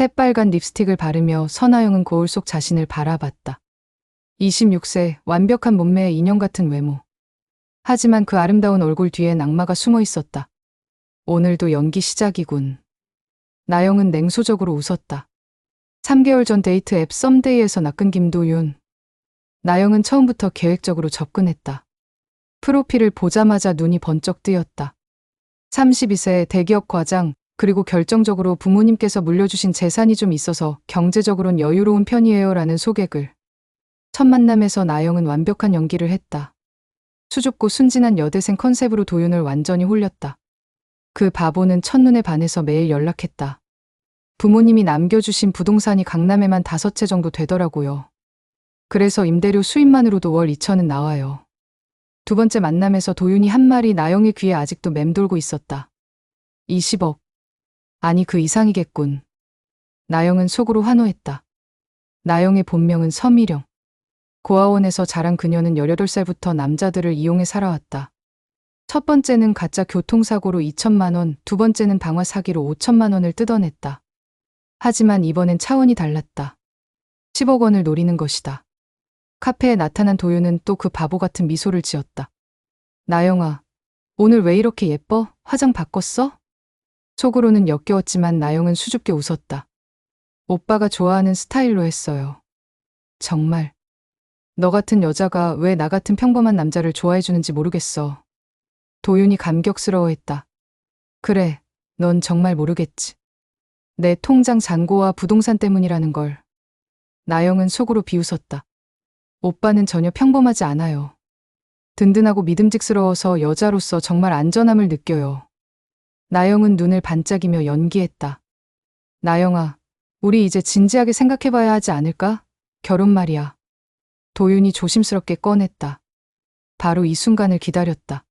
새빨간 립스틱을 바르며 선아영은 거울 속 자신을 바라봤다. 26세, 완벽한 몸매의 인형 같은 외모. 하지만 그 아름다운 얼굴 뒤엔 악마가 숨어 있었다. 오늘도 연기 시작이군. 나영은 냉소적으로 웃었다. 3개월 전 데이트 앱 썸데이에서 낚은 김도윤. 나영은 처음부터 계획적으로 접근했다. 프로필을 보자마자 눈이 번쩍 뜨였다. 32세 대기업 과장, 그리고 결정적으로 부모님께서 물려주신 재산이 좀 있어서 경제적으론 여유로운 편이에요 라는 소개글. 첫 만남에서 나영은 완벽한 연기를 했다. 수줍고 순진한 여대생 컨셉으로 도윤을 완전히 홀렸다. 그 바보는 첫눈에 반해서 매일 연락했다. 부모님이 남겨주신 부동산이 강남에만 5채 정도 되더라고요. 그래서 임대료 수입만으로도 월 2천은 나와요. 두 번째 만남에서 도윤이 한 말이 나영의 귀에 아직도 맴돌고 있었다. 20억. 아니 그 이상이겠군. 나영은 속으로 환호했다. 나영의 본명은 서미령. 고아원에서 자란 그녀는 18살부터 남자들을 이용해 살아왔다. 첫 번째는 가짜 교통사고로 2천만 원, 두 번째는 방화 사기로 5천만 원을 뜯어냈다. 하지만 이번엔 차원이 달랐다. 10억 원을 노리는 것이다. 카페에 나타난 도윤은 또 그 바보 같은 미소를 지었다. 나영아, 오늘 왜 이렇게 예뻐? 화장 바꿨어? 속으로는 역겨웠지만 나영은 수줍게 웃었다. 오빠가 좋아하는 스타일로 했어요. 정말. 너 같은 여자가 왜 나 같은 평범한 남자를 좋아해주는지 모르겠어. 도윤이 감격스러워했다. 그래, 넌 정말 모르겠지. 내 통장 잔고와 부동산 때문이라는 걸. 나영은 속으로 비웃었다. 오빠는 전혀 평범하지 않아요. 든든하고 믿음직스러워서 여자로서 정말 안전함을 느껴요. 나영은 눈을 반짝이며 연기했다. 나영아, 우리 이제 진지하게 생각해봐야 하지 않을까? 결혼 말이야. 도윤이 조심스럽게 꺼냈다. 바로 이 순간을 기다렸다.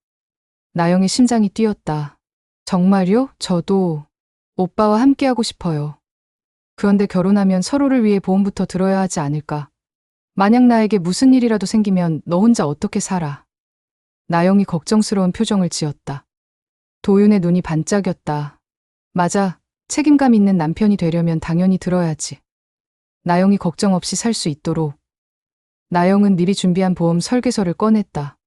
나영의 심장이 뛰었다. 정말요? 저도 오빠와 함께하고 싶어요. 그런데 결혼하면 서로를 위해 보험부터 들어야 하지 않을까? 만약 나에게 무슨 일이라도 생기면 너 혼자 어떻게 살아? 나영이 걱정스러운 표정을 지었다. 도윤의 눈이 반짝였다. 맞아, 책임감 있는 남편이 되려면 당연히 들어야지. 나영이 걱정 없이 살 수 있도록. 나영은 미리 준비한 보험 설계서를 꺼냈다.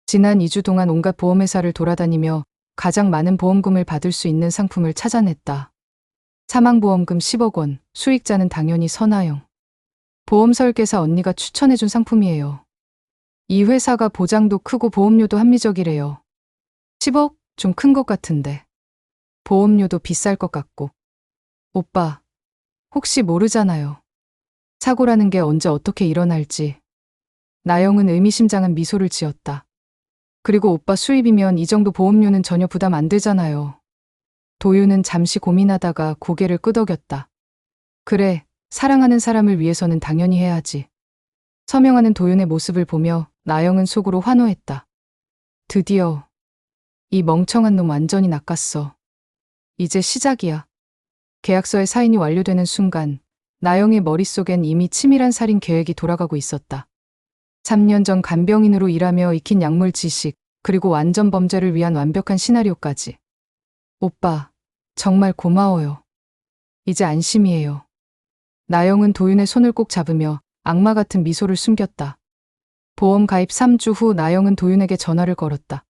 지난 2주 동안 온갖 보험회사를 돌아다니며 가장 많은 보험금을 받을 수 있는 상품을 찾아냈다. 사망보험금 10억 원, 수익자는 당연히 선아영. 보험 설계사 언니가 추천해준 상품이에요. 이 회사가 보장도 크고 보험료도 합리적이래요. 10억? 좀 큰 것 같은데. 보험료도 비쌀 것 같고. 오빠, 혹시 모르잖아요. 사고라는 게 언제 어떻게 일어날지. 나영은 의미심장한 미소를 지었다. 그리고 오빠 수입이면 이 정도 보험료는 전혀 부담 안 되잖아요. 도윤은 잠시 고민하다가 고개를 끄덕였다. 그래, 사랑하는 사람을 위해서는 당연히 해야지. 서명하는 도윤의 모습을 보며 나영은 속으로 환호했다. 드디어. 이 멍청한 놈 완전히 낚았어. 이제 시작이야. 계약서의 사인이 완료되는 순간 나영의 머릿속엔 이미 치밀한 살인 계획이 돌아가고 있었다. 3년 전 간병인으로 일하며 익힌 약물 지식, 그리고 완전 범죄를 위한 완벽한 시나리오까지. 오빠, 정말 고마워요. 이제 안심이에요. 나영은 도윤의 손을 꼭 잡으며 악마 같은 미소를 숨겼다. 보험 가입 3주 후 나영은 도윤에게 전화를 걸었다.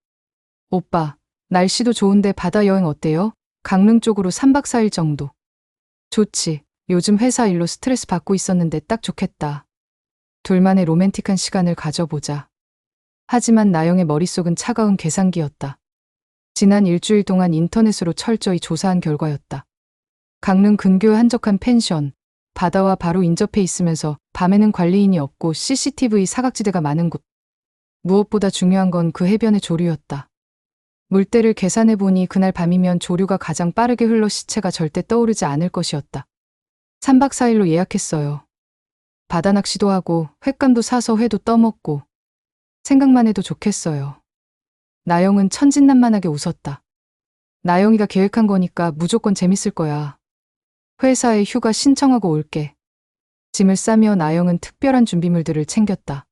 오빠, 날씨도 좋은데 바다 여행 어때요? 강릉 쪽으로 3박 4일 정도. 좋지. 요즘 회사 일로 스트레스 받고 있었는데 딱 좋겠다. 둘만의 로맨틱한 시간을 가져보자. 하지만 나영의 머릿속은 차가운 계산기였다. 지난 일주일 동안 인터넷으로 철저히 조사한 결과였다. 강릉 근교의 한적한 펜션, 바다와 바로 인접해 있으면서 밤에는 관리인이 없고 CCTV 사각지대가 많은 곳. 무엇보다 중요한 건 그 해변의 조류였다. 물때를 계산해보니 그날 밤이면 조류가 가장 빠르게 흘러 시체가 절대 떠오르지 않을 것이었다. 3박 4일로 예약했어요. 바다 낚시도 하고 횟감도 사서 회도 떠먹고. 생각만 해도 좋겠어요. 나영은 천진난만하게 웃었다. 나영이가 계획한 거니까 무조건 재밌을 거야. 회사에 휴가 신청하고 올게. 짐을 싸며 나영은 특별한 준비물들을 챙겼다.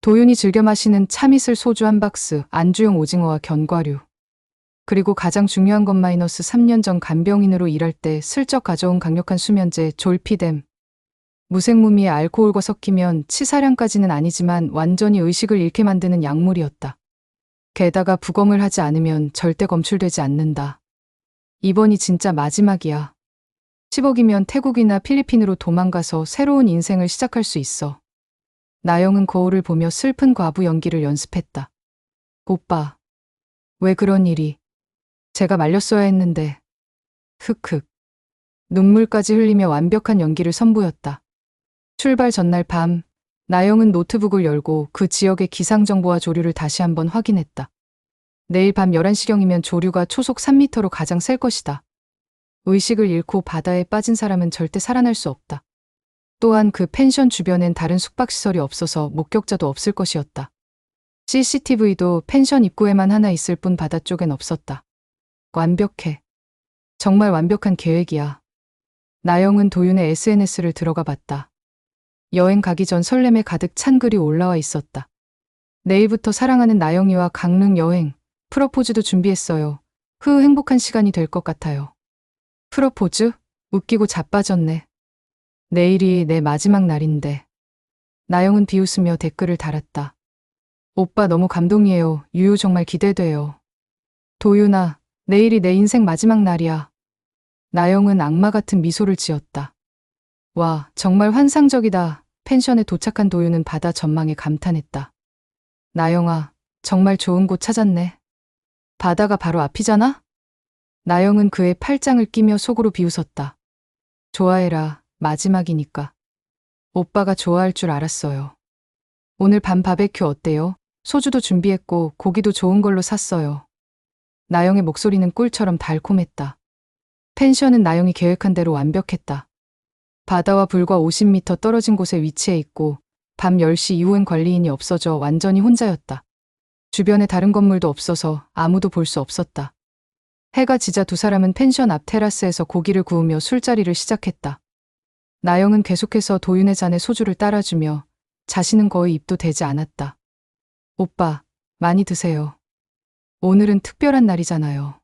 도윤이 즐겨 마시는 참이슬 소주 한 박스, 안주용 오징어와 견과류. 그리고 가장 중요한 건 마이너스 3년 전 간병인으로 일할 때 슬쩍 가져온 강력한 수면제 졸피뎀. 무색무미의 알코올과 섞이면 치사량까지는 아니지만 완전히 의식을 잃게 만드는 약물이었다. 게다가 부검을 하지 않으면 절대 검출되지 않는다. 이번이 진짜 마지막이야. 10억이면 태국이나 필리핀으로 도망가서 새로운 인생을 시작할 수 있어. 나영은 거울을 보며 슬픈 과부 연기를 연습했다. 오빠, 왜 그런 일이? 제가 말렸어야 했는데. 흑흑. 눈물까지 흘리며 완벽한 연기를 선보였다. 출발 전날 밤, 나영은 노트북을 열고 그 지역의 기상정보와 조류를 다시 한번 확인했다. 내일 밤 11시경이면 조류가 초속 3m로 가장 셀 것이다. 의식을 잃고 바다에 빠진 사람은 절대 살아날 수 없다. 또한 그 펜션 주변엔 다른 숙박시설이 없어서 목격자도 없을 것이었다. CCTV도 펜션 입구에만 하나 있을 뿐 바다 쪽엔 없었다. 완벽해. 정말 완벽한 계획이야. 나영은 도윤의 SNS를 들어가 봤다. 여행 가기 전 설렘에 가득 찬 글이 올라와 있었다. 내일부터 사랑하는 나영이와 강릉 여행, 프러포즈도 준비했어요. 행복한 시간이 될 것 같아요. 프러포즈? 웃기고 자빠졌네. 내일이 내 마지막 날인데. 나영은 비웃으며 댓글을 달았다. 오빠 너무 감동이에요. 유유 정말 기대돼요. 도윤아, 내일이 내 인생 마지막 날이야. 나영은 악마 같은 미소를 지었다. 와, 정말 환상적이다. 펜션에 도착한 도윤은 바다 전망에 감탄했다. 나영아, 정말 좋은 곳 찾았네. 바다가 바로 앞이잖아? 나영은 그의 팔짱을 끼며 속으로 비웃었다. 좋아해라, 마지막이니까. 오빠가 좋아할 줄 알았어요. 오늘 밤 바베큐 어때요? 소주도 준비했고 고기도 좋은 걸로 샀어요. 나영의 목소리는 꿀처럼 달콤했다. 펜션은 나영이 계획한 대로 완벽했다. 바다와 불과 50m 떨어진 곳에 위치해 있고 밤 10시 이후엔 관리인이 없어져 완전히 혼자였다. 주변에 다른 건물도 없어서 아무도 볼 수 없었다. 해가 지자 두 사람은 펜션 앞 테라스에서 고기를 구우며 술자리를 시작했다. 나영은 계속해서 도윤의 잔에 소주를 따라주며 자신은 거의 입도 대지 않았다. 오빠, 많이 드세요. 오늘은 특별한 날이잖아요.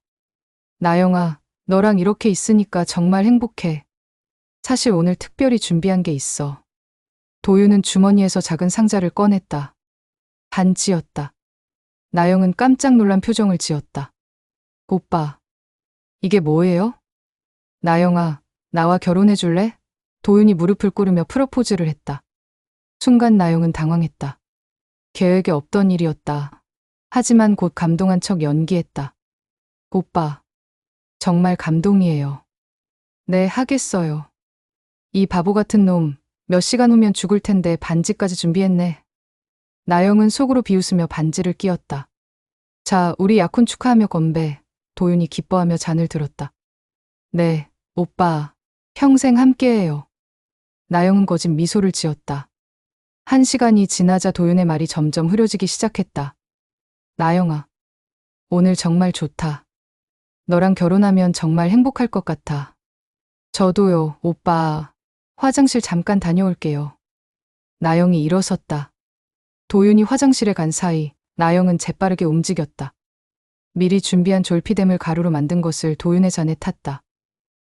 나영아, 너랑 이렇게 있으니까 정말 행복해. 사실 오늘 특별히 준비한 게 있어. 도윤은 주머니에서 작은 상자를 꺼냈다. 반지였다. 나영은 깜짝 놀란 표정을 지었다. 오빠, 이게 뭐예요? 나영아, 나와 결혼해 줄래? 도윤이 무릎을 꿇으며 프로포즈를 했다. 순간 나영은 당황했다. 계획에 없던 일이었다. 하지만 곧 감동한 척 연기했다. 오빠, 정말 감동이에요. 네, 하겠어요. 이 바보 같은 놈, 몇 시간 후면 죽을 텐데 반지까지 준비했네. 나영은 속으로 비웃으며 반지를 끼웠다. 자, 우리 약혼 축하하며 건배. 도윤이 기뻐하며 잔을 들었다. 네, 오빠, 평생 함께해요. 나영은 거진 미소를 지었다. 1시간이 지나자 도윤의 말이 점점 흐려지기 시작했다. 나영아, 오늘 정말 좋다. 너랑 결혼하면 정말 행복할 것 같아. 저도요, 오빠. 화장실 잠깐 다녀올게요. 나영이 일어섰다. 도윤이 화장실에 간 사이 나영은 재빠르게 움직였다. 미리 준비한 졸피뎀을 가루로 만든 것을 도윤의 잔에 탔다.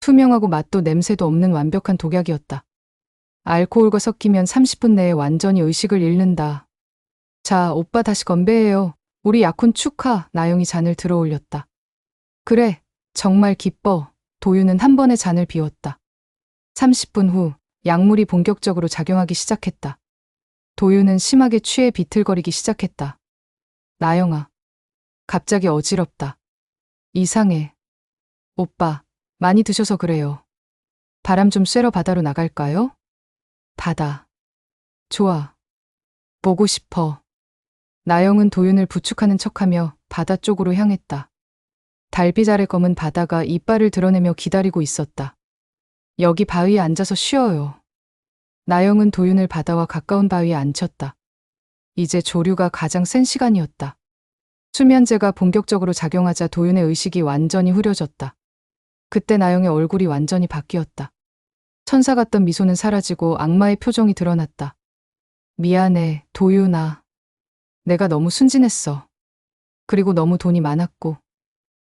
투명하고 맛도 냄새도 없는 완벽한 독약이었다. 알코올과 섞이면 30분 내에 완전히 의식을 잃는다. 자, 오빠 다시 건배해요. 우리 약혼 축하. 나영이 잔을 들어 올렸다. 그래, 정말 기뻐. 도윤은 한 번에 잔을 비웠다. 30분 후 약물이 본격적으로 작용하기 시작했다. 도윤은 심하게 취해 비틀거리기 시작했다. 나영아, 갑자기 어지럽다. 이상해. 오빠, 많이 드셔서 그래요. 바람 좀 쐬러 바다로 나갈까요? 바다. 좋아. 보고 싶어. 나영은 도윤을 부축하는 척하며 바다 쪽으로 향했다. 달빛 아래 검은 바다가 이빨을 드러내며 기다리고 있었다. 여기 바위에 앉아서 쉬어요. 나영은 도윤을 바다와 가까운 바위에 앉혔다. 이제 조류가 가장 센 시간이었다. 수면제가 본격적으로 작용하자 도윤의 의식이 완전히 흐려졌다. 그때 나영의 얼굴이 완전히 바뀌었다. 천사 같던 미소는 사라지고 악마의 표정이 드러났다. 미안해, 도윤아. 내가 너무 순진했어. 그리고 너무 돈이 많았고.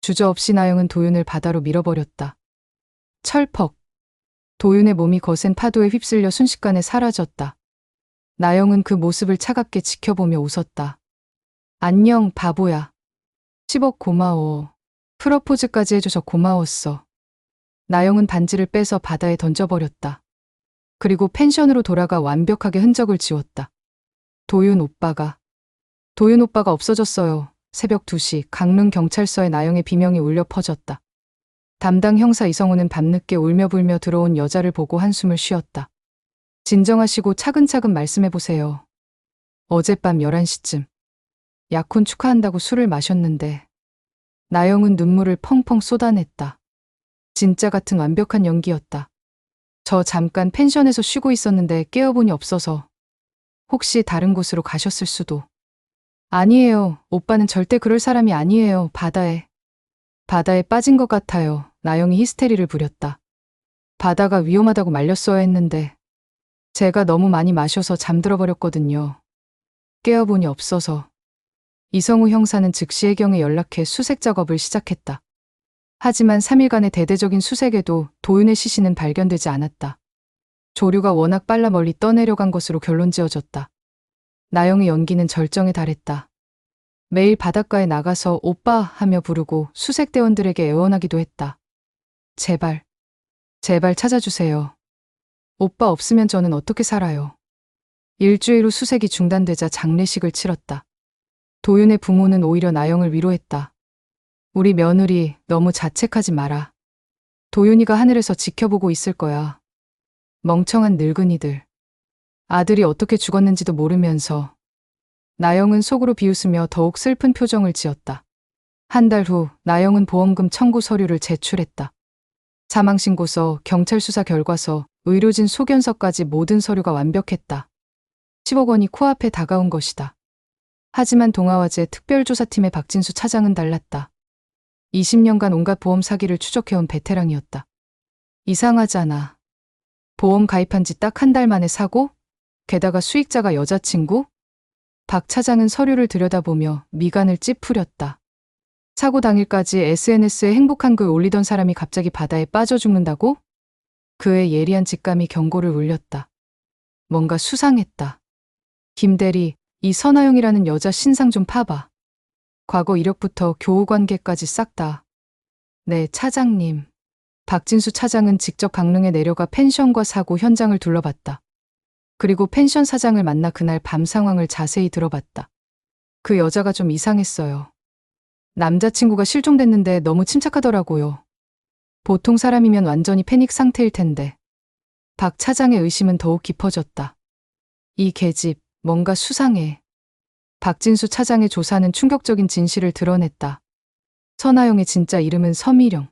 주저없이 나영은 도윤을 바다로 밀어버렸다. 철퍽. 도윤의 몸이 거센 파도에 휩쓸려 순식간에 사라졌다. 나영은 그 모습을 차갑게 지켜보며 웃었다. 안녕, 바보야. 10억 고마워. 프러포즈까지 해줘서 고마웠어. 나영은 반지를 빼서 바다에 던져버렸다. 그리고 펜션으로 돌아가 완벽하게 흔적을 지웠다. 도윤 오빠가 없어졌어요. 새벽 2시 강릉 경찰서에 나영의 비명이 울려 퍼졌다. 담당 형사 이성우는 밤늦게 울며불며 들어온 여자를 보고 한숨을 쉬었다. 진정하시고 차근차근 말씀해보세요. 어젯밤 11시쯤. 약혼 축하한다고 술을 마셨는데 나영은 눈물을 펑펑 쏟아냈다. 진짜 같은 완벽한 연기였다. 저 잠깐 펜션에서 쉬고 있었는데 깨어보니 없어서 혹시 다른 곳으로 가셨을 수도. 아니에요. 오빠는 절대 그럴 사람이 아니에요. 바다에 빠진 것 같아요. 나영이 히스테리를 부렸다. 바다가 위험하다고 말렸어야 했는데 제가 너무 많이 마셔서 잠들어 버렸거든요. 깨어보니 없어서. 이성우 형사는 즉시 해경에 연락해 수색 작업을 시작했다. 하지만 3일간의 대대적인 수색에도 도윤의 시신은 발견되지 않았다. 조류가 워낙 빨라 멀리 떠내려간 것으로 결론지어졌다. 나영의 연기는 절정에 달했다. 매일 바닷가에 나가서 오빠 하며 부르고 수색대원들에게 애원하기도 했다. 제발 찾아주세요. 오빠 없으면 저는 어떻게 살아요. 일주일 후 수색이 중단되자 장례식을 치렀다. 도윤의 부모는 오히려 나영을 위로했다. 우리 며느리 너무 자책하지 마라. 도윤이가 하늘에서 지켜보고 있을 거야. 멍청한 늙은이들. 아들이 어떻게 죽었는지도 모르면서. 나영은 속으로 비웃으며 더욱 슬픈 표정을 지었다. 한 달 후 나영은 보험금 청구 서류를 제출했다. 사망신고서, 경찰 수사 결과서, 의료진 소견서까지 모든 서류가 완벽했다. 10억 원이 코앞에 다가온 것이다. 하지만 동아화재 특별조사팀의 박진수 차장은 달랐다. 20년간 온갖 보험 사기를 추적해온 베테랑이었다. 이상하잖아. 보험 가입한 지 딱 한 달 만에 사고? 게다가 수익자가 여자친구? 박 차장은 서류를 들여다보며 미간을 찌푸렸다. 사고 당일까지 SNS에 행복한 글 올리던 사람이 갑자기 바다에 빠져 죽는다고? 그의 예리한 직감이 경고를 울렸다. 뭔가 수상했다. 김대리, 이 선아영이라는 여자 신상 좀 파봐. 과거 이력부터 교우 관계까지 싹 다. 네, 차장님. 박진수 차장은 직접 강릉에 내려가 펜션과 사고 현장을 둘러봤다. 그리고 펜션 사장을 만나 그날 밤 상황을 자세히 들어봤다. 그 여자가 좀 이상했어요. 남자친구가 실종됐는데 너무 침착하더라고요. 보통 사람이면 완전히 패닉 상태일 텐데. 박 차장의 의심은 더욱 깊어졌다. 이 계집, 뭔가 수상해. 박진수 차장의 조사는 충격적인 진실을 드러냈다. 선아영의 진짜 이름은 서미령.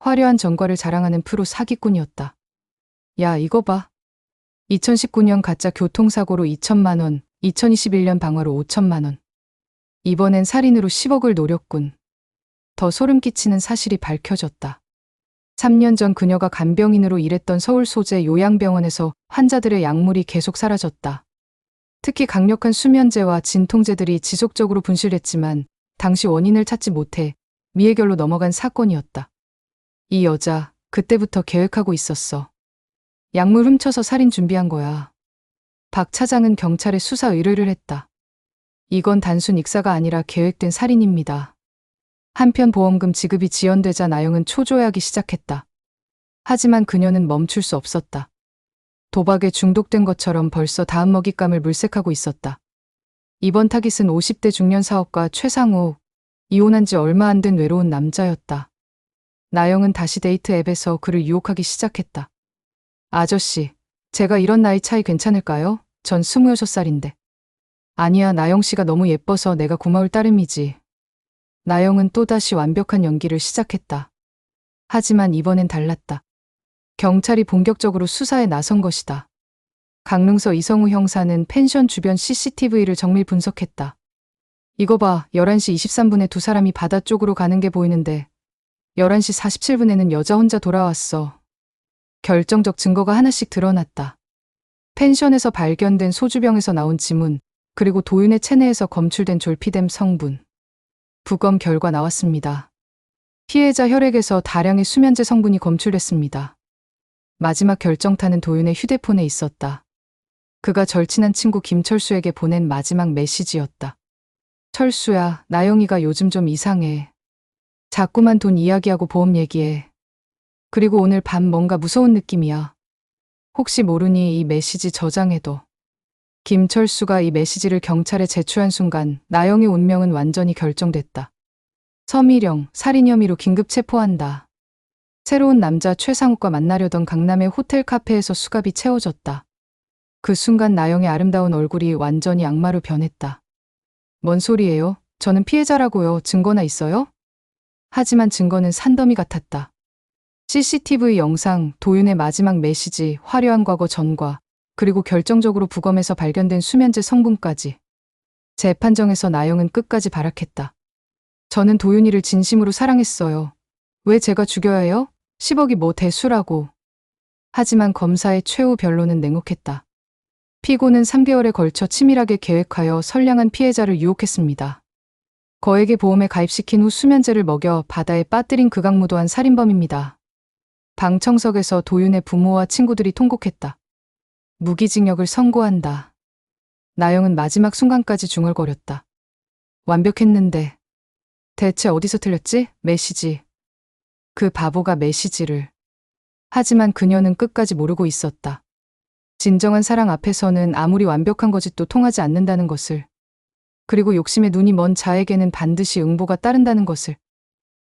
화려한 전과를 자랑하는 프로 사기꾼이었다. 야, 이거 봐. 2019년 가짜 교통사고로 2천만 원, 2021년 방화로 5천만 원. 이번엔 살인으로 10억을 노렸군. 더 소름 끼치는 사실이 밝혀졌다. 3년 전 그녀가 간병인으로 일했던 서울 소재 요양병원에서 환자들의 약물이 계속 사라졌다. 특히 강력한 수면제와 진통제들이 지속적으로 분실됐지만 당시 원인을 찾지 못해 미해결로 넘어간 사건이었다. 이 여자, 그때부터 계획하고 있었어. 약물 훔쳐서 살인 준비한 거야. 박 차장은 경찰에 수사 의뢰를 했다. 이건 단순 익사가 아니라 계획된 살인입니다. 한편 보험금 지급이 지연되자 나영은 초조해하기 시작했다. 하지만 그녀는 멈출 수 없었다. 도박에 중독된 것처럼 벌써 다음 먹잇감을 물색하고 있었다. 이번 타깃은 50대 중년 사업가 최상욱, 이혼한 지 얼마 안 된 외로운 남자였다. 나영은 다시 데이트 앱에서 그를 유혹하기 시작했다. 아저씨, 제가 이런 나이 차이 괜찮을까요? 전 26살인데. 아니야, 나영 씨가 너무 예뻐서 내가 고마울 따름이지. 나영은 또다시 완벽한 연기를 시작했다. 하지만 이번엔 달랐다. 경찰이 본격적으로 수사에 나선 것이다. 강릉서 이성우 형사는 펜션 주변 CCTV를 정밀 분석했다. 이거 봐, 11시 23분에 두 사람이 바다 쪽으로 가는 게 보이는데 11시 47분에는 여자 혼자 돌아왔어. 결정적 증거가 하나씩 드러났다. 펜션에서 발견된 소주병에서 나온 지문, 그리고 도윤의 체내에서 검출된 졸피뎀 성분. 부검 결과 나왔습니다. 피해자 혈액에서 다량의 수면제 성분이 검출됐습니다. 마지막 결정타는 도윤의 휴대폰에 있었다. 그가 절친한 친구 김철수에게 보낸 마지막 메시지였다. 철수야, 나영이가 요즘 좀 이상해. 자꾸만 돈 이야기하고 보험 얘기해. 그리고 오늘 밤 뭔가 무서운 느낌이야. 혹시 모르니 이 메시지 저장해둬. 김철수가 이 메시지를 경찰에 제출한 순간 나영의 운명은 완전히 결정됐다. 서미령, 살인 혐의로 긴급 체포한다. 새로운 남자 최상욱과 만나려던 강남의 호텔 카페에서 수갑이 채워졌다. 그 순간 나영의 아름다운 얼굴이 완전히 악마로 변했다. 뭔 소리예요? 저는 피해자라고요. 증거나 있어요? 하지만 증거는 산더미 같았다. CCTV 영상, 도윤의 마지막 메시지, 화려한 과거 전과, 그리고 결정적으로 부검에서 발견된 수면제 성분까지. 재판정에서 나영은 끝까지 발악했다. 저는 도윤이를 진심으로 사랑했어요. 왜 제가 죽여야 해요? 10억이 뭐 대수라고. 하지만 검사의 최후 변론은 냉혹했다. 피고는 3개월에 걸쳐 치밀하게 계획하여 선량한 피해자를 유혹했습니다. 거액의 보험에 가입시킨 후 수면제를 먹여 바다에 빠뜨린 극악무도한 살인범입니다. 방청석에서 도윤의 부모와 친구들이 통곡했다. 무기징역을 선고한다. 나영은 마지막 순간까지 중얼거렸다. 완벽했는데. 대체 어디서 틀렸지? 메시지. 그 바보가 메시지를. 하지만 그녀는 끝까지 모르고 있었다. 진정한 사랑 앞에서는 아무리 완벽한 거짓도 통하지 않는다는 것을. 그리고 욕심에 눈이 먼 자에게는 반드시 응보가 따른다는 것을.